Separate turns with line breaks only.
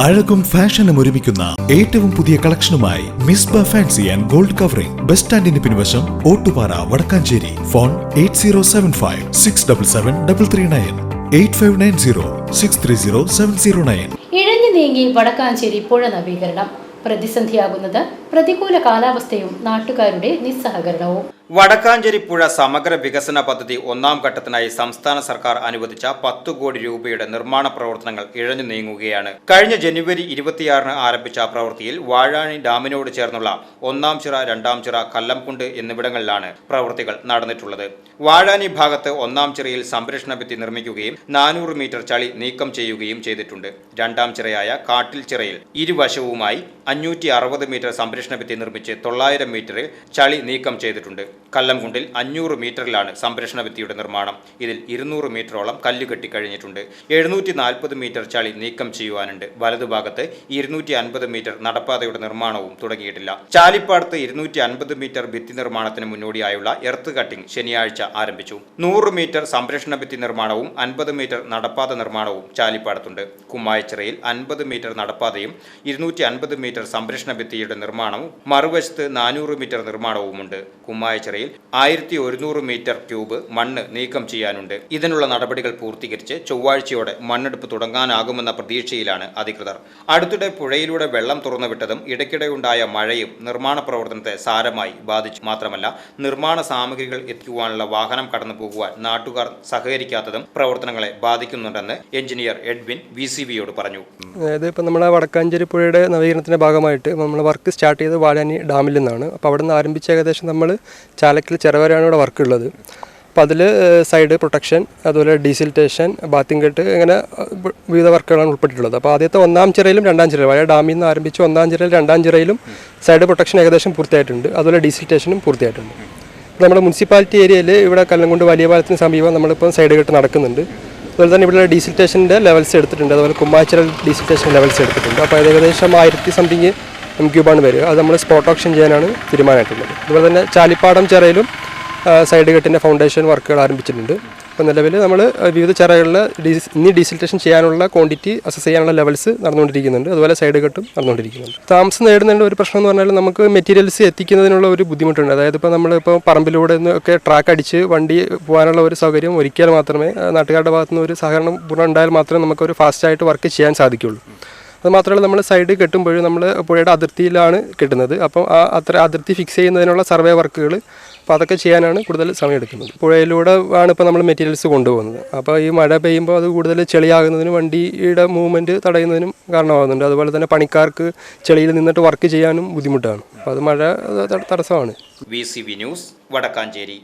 അഴകും ഫാഷനും ഒരുമിക്കുന്ന ഏറ്റവും പുതിയ കളക്ഷനുമായി Misba fancy and gold covering bus സ്റ്റാൻഡിന് പിൻവശം ഓട്ടുപാറ വടക്കാഞ്ചേരി. ഫോൺ 8075677339 8590630709.
ഇഴഞ്ഞു നീങ്ങി വടക്കാഞ്ചേരി പുഴ നവീകരണം. പ്രതിസന്ധിയാകുന്നത് പ്രതികൂല കാലാവസ്ഥയും നാട്ടുകാരുടെ നിസ്സഹകരണവും.
വടക്കാഞ്ചേരി പുഴ സമഗ്ര വികസന പദ്ധതി ഒന്നാം ഘട്ടത്തിനായി സംസ്ഥാന സർക്കാർ അനുവദിച്ച 10 കോടി രൂപയുടെ നിർമ്മാണ പ്രവർത്തനങ്ങൾ ഇഴഞ്ഞു നീങ്ങുകയാണ്. കഴിഞ്ഞ ജനുവരി 26-ന് ആരംഭിച്ച പ്രവൃത്തിയിൽ വാഴാനി ഡാമിനോട് ചേർന്നുള്ള ഒന്നാം ചിറ, രണ്ടാം ചിറ, കല്ലംകുണ്ട് എന്നിവിടങ്ങളിലാണ് പ്രവൃത്തികൾ നടന്നിട്ടുള്ളത്. വാഴാനി ഭാഗത്ത് ഒന്നാം ചിറയിൽ സംരക്ഷണ ഭിത്തി നിർമ്മിക്കുകയും 400 മീറ്റർ ചളി നീക്കം ചെയ്യുകയും ചെയ്തിട്ടുണ്ട്. രണ്ടാം ചിറയായ കാട്ടിൽ ചിറയിൽ ഇരുവശവുമായി 560 മീറ്റർ സംരക്ഷണ ഭിത്തി നിർമ്മിച്ച് 900 മീറ്ററിൽ ചളി നീക്കം ചെയ്തിട്ടുണ്ട്. കല്ലംകുണ്ടിൽ 500 മീറ്ററിലാണ് സംരക്ഷണ ഭിത്തിയുടെ നിർമ്മാണം. ഇതിൽ 200 മീറ്ററോളം കല്ല് കെട്ടിക്കഴിഞ്ഞിട്ടുണ്ട്. 740 മീറ്റർ ചളി നീക്കം ചെയ്യുവാനുണ്ട്. വലതുഭാഗത്ത് 250 മീറ്റർ നടപ്പാതയുടെ നിർമ്മാണവും തുടങ്ങിയിട്ടില്ല. ചാലിപ്പാടത്ത് 250 മീറ്റർ ഭിത്തി നിർമ്മാണത്തിന് മുന്നോടിയായുള്ള എർത്ത് കട്ടിംഗ് ശനിയാഴ്ച ആരംഭിച്ചു. 100 മീറ്റർ സംരക്ഷണ ഭിത്തി നിർമ്മാണവും 50 മീറ്റർ നടപ്പാത നിർമ്മാണവും ചാലിപ്പാടത്തുണ്ട്. കുമ്മായച്ചിറയിൽ 50 മീറ്റർ നടപ്പാതയും 250 മീറ്റർ സംരക്ഷണ ഭിത്തിയുടെ നിർമ്മാണവും മറുവശത്ത് 400 മീറ്റർ നിർമ്മാണവുമുണ്ട്. കുമ്മായച്ചിറയിൽ 1100 മീറ്റർ ക്യൂബ് മണ്ണ് നീക്കം ചെയ്യാനുണ്ട്. ഇതിനുള്ള നടപടികൾ പൂർത്തീകരിച്ച് ചൊവ്വാഴ്ചയോടെ മണ്ണെടുപ്പ് തുടങ്ങാനാകുമെന്ന പ്രതീക്ഷയിലാണ് അധികൃതർ. അടുത്തിടെ പുഴയിലൂടെ വെള്ളം തുറന്നുവിട്ടതും ഇടയ്ക്കിടെയുണ്ടായ മഴയും നിർമ്മാണ പ്രവർത്തനത്തെ സാരമായി ബാധിച്ചു. മാത്രമല്ല, നിർമ്മാണ സാമഗ്രികൾ എത്തിക്കുവാനുള്ള വാഹനം കടന്നു പോകുവാൻ നാട്ടുകാർ സഹകരിക്കാത്തതും പ്രവർത്തനങ്ങളെ ബാധിക്കുന്നുണ്ടെന്ന് എഞ്ചിനീയർ എഡ്വിൻ VCBയോട് പറഞ്ഞു.
അതായത് ഇപ്പം നമ്മുടെ വടക്കാഞ്ചേരി പുഴയുടെ നവീകരണത്തിന്റെ ഭാഗമായിട്ട് നമ്മൾ വർക്ക് സ്റ്റാർട്ട് ചെയ്ത് വാഴാനി ഡാമിൽ നിന്നാണ്. അപ്പോൾ അവിടെ നിന്ന് ആരംഭിച്ച ഏകദേശം നമ്മൾ ചാലക്കൽ ചെറുവരെയാണ് ഇവിടെ വർക്ക് ഉള്ളത്. അപ്പോൾ അതിൽ സൈഡ് പ്രൊട്ടക്ഷൻ, അതുപോലെ ഡീസിൽറ്റേഷൻ, ബാത്തിങ് കെട്ട്, ഇങ്ങനെ വിവിധ വർക്കുകളാണ് ഉൾപ്പെട്ടിട്ടുള്ളത്. അപ്പോൾ ആദ്യത്തെ ഒന്നാം ചിറയിലും രണ്ടാം ചിറയിലും, വാഴ ഡാമിൽ നിന്ന് ആരംഭിച്ച് ഒന്നാം ചിറയിൽ രണ്ടാം ചിറയിലും സൈഡ് പ്രൊട്ടക്ഷൻ ഏകദേശം പൂർത്തിയായിട്ടുണ്ട്. അതുപോലെ ഡീസിൽറ്റേഷനും പൂർത്തിയായിട്ടുണ്ട്. നമ്മുടെ മുനിസിപ്പാലിറ്റി ഏരിയയിൽ ഇവിടെ കല്ലംകുണ്ട് വലിയ പാലത്തിന് സമീപം നമ്മളിപ്പോൾ സൈഡ് കെട്ട് നടക്കുന്നുണ്ട്. അതുപോലെ തന്നെ ഇവിടെ ഡീസിൽറ്റേഷൻ്റെ ലെവൽസ് എടുത്തിട്ടുണ്ട്. അതുപോലെ കുമ്മാച്ചിറൽ ഡീസിൽറ്റേഷൻ ലെവൽസ് എടുത്തിട്ടുണ്ട്. അപ്പോൾ ഏകദേശം 1000 സംതിങ് M³ വരിക. അത് നമ്മൾ സ്പോട്ട് ഓപ്ഷൻ ചെയ്യാനാണ് തീരുമാനമായിട്ടുള്ളത്. അതുപോലെ തന്നെ ചാലിപ്പാടം ചിറയിലും സൈഡ് കെട്ടിൻ്റെ ഫൗണ്ടേഷൻ വർക്കുകൾ ആരംഭിച്ചിട്ടുണ്ട്. അപ്പോൾ നിലവിൽ നമ്മൾ വിവിധ ചിറകളിൽ ഇനി ഡീസിൽറ്റേഷൻ ചെയ്യാനുള്ള ക്വാണ്ടിറ്റി അസസ് ചെയ്യാനുള്ള ലെവൽസ് നടന്നുകൊണ്ടിരിക്കുന്നുണ്ട്. അതുപോലെ സൈഡ് കെട്ടും നടന്നുകൊണ്ടിരിക്കുന്നുണ്ട്. താമസം നേടുന്നതിൻ്റെ ഒരു പ്രശ്നം എന്ന് പറഞ്ഞാൽ നമുക്ക് മെറ്റീരിയൽസ് എത്തിക്കുന്നതിനുള്ള ഒരു ബുദ്ധിമുട്ടുണ്ട്. അതായത് ഇപ്പോൾ നമ്മളിപ്പോൾ പറമ്പിലൂടെ ഒക്കെ ട്രാക്ക് അടിച്ച് വണ്ടി പോകാനുള്ള ഒരു സൗകര്യം ഒരിക്കൽ മാത്രമേ നാട്ടുകാരുടെ ഭാഗത്തുനിന്ന് ഒരു സഹകരണം പൂർണ്ണം ഉണ്ടായാൽ മാത്രമേ നമുക്കൊരു ഫാസ്റ്റായിട്ട് വർക്ക് ചെയ്യാൻ സാധിക്കുകയുള്ളൂ. അതുമാത്രമല്ല, നമ്മൾ സൈഡ് കെട്ടുമ്പോഴും നമ്മൾ പുഴയുടെ അതിർത്തിയിലാണ് കെട്ടുന്നത്. അപ്പം ആ അതിർത്തി ഫിക്സ് ചെയ്യുന്നതിനുള്ള സർവേ വർക്കുകൾ, അപ്പോൾ അതൊക്കെ ചെയ്യാനാണ് കൂടുതൽ സമയം എടുക്കുന്നത്. പുഴയിലൂടെ ആണ് ഇപ്പോൾ നമ്മൾ മെറ്റീരിയൽസ് കൊണ്ടുപോകുന്നത്. അപ്പോൾ ഈ മഴ പെയ്യുമ്പോൾ അത് കൂടുതൽ ചെളിയാകുന്നതിനും വണ്ടിയുടെ മൂവ്മെൻറ്റ് തടയുന്നതിനും കാരണമാകുന്നുണ്ട്. അതുപോലെ തന്നെ പണിക്കാർക്ക് ചെളിയിൽ നിന്നിട്ട് വർക്ക് ചെയ്യാനും ബുദ്ധിമുട്ടാണ്. അപ്പോൾ അത് മഴ തടസ്സമാണ്.
VCB news, Vadakkanchery.